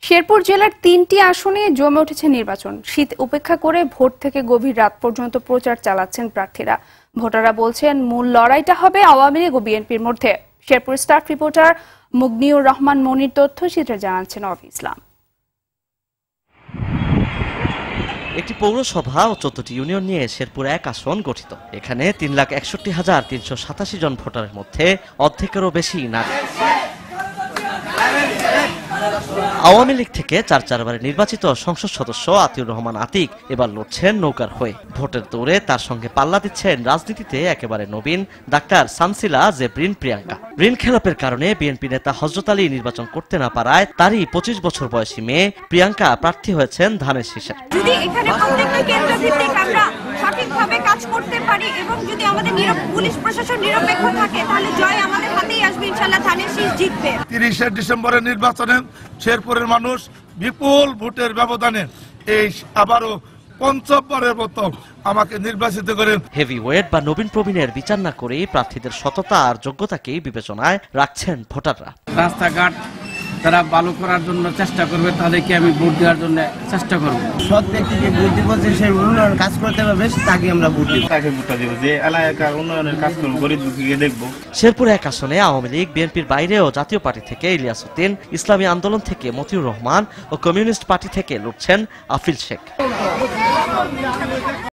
শেরপুর জেলার ৩টি আসনে জমে উঠেছে নির্বাচন। শীত উপেক্ষা করে ভোট থেকে গভীর রাত পর্যন্ত প্রচার চালাচ্ছেন প্রার্থীরা। ভোটাররা বলছেন মূল লড়াইটা হবে আওয়ামী লীগ ও বিএনপির মধ্যে। শেরপুর স্টাফ রিপোর্টার মুগনিউর রহমান মনির তথ্যচিত্রে জানাচ্ছেন অভি ইসলাম। একটি পৌরসভা ও ১৪টি ইউনিয়ন নিয়ে শেরপুর এক আসন গঠিত। এখানে ৩,৬১,৩৮৭ জন ভোটারের মধ্যে অর্ধেকেরও বেশি নারী। আওয়ামী লীগ থেকে চারবারে নির্বাচিত সংসদ সদস্য আতিউর রহমান আতিক এবার লড়ছেন নৌকার হয়ে। ভোটের দৌড়ে তার সঙ্গে পাল্লা দিচ্ছেন রাজনীতিতে একেবারে নবীন ডাক্তার সানসিলা জেব্রিন প্রিয়াঙ্কা। ঋণ খেলাপের কারণে বিএনপি নেতা হযরত আলী নির্বাচন করতে না পারায় তারই ২৫ বছর বয়সী মেয়ে প্রিয়াঙ্কা প্রার্থী হয়েছেন ধানের শীষের। যদি এখানে প্রত্যেকটা কেন্দ্রভিত্তিক আমরা সঠিকভাবে কাজ করতে পারি এবং যদি আমাদের পুলিশ প্রশাসন নিরপেক্ষ থাকে তাহলে জয় আমাদের হাতেই আসবে, ইনশাআল্লাহ ধানের শীষ জিতবে। ৩০ ডিসেম্বরের নির্বাচনে শেরপুরের মানুষ বিপুল ভোটের ব্যবধানে এই আবারও পঞ্চমবারের মতো আমাকে নির্বাচিত করেন। হেভিওয়েট বা নবীন প্রবীণের বিচার না করে প্রার্থীদের সততা আর যোগ্যতাকেই বিবেচনায় রাখছেন ভোটাররা। রাস্তাঘাট তারা ভালো করার জন্য চেষ্টা করবে, তাদেরকে আমি ভোট দেওয়ার জন্য চেষ্টা করব। সৎ ব্যক্তিকে ভোট দিব, যে সে উন্নয়ন কাজ করতে পারবে তাকে আমরা ভোট দিব, তাকে ভোটটা দিব, যে এলাকার উন্নয়নের কাজ করব, গরিব দুঃখীকে দেখব। শেরপুর এক আসনে আওয়ামী লীগ বিএনপির বাইরেও জাতীয় পার্টি থেকে ইলিয়াস উদ্দিন, ইসলামী আন্দোলন থেকে মতিউর রহমান ও কমিউনিস্ট পার্টি থেকে লড়ছেন আফিল শেখ।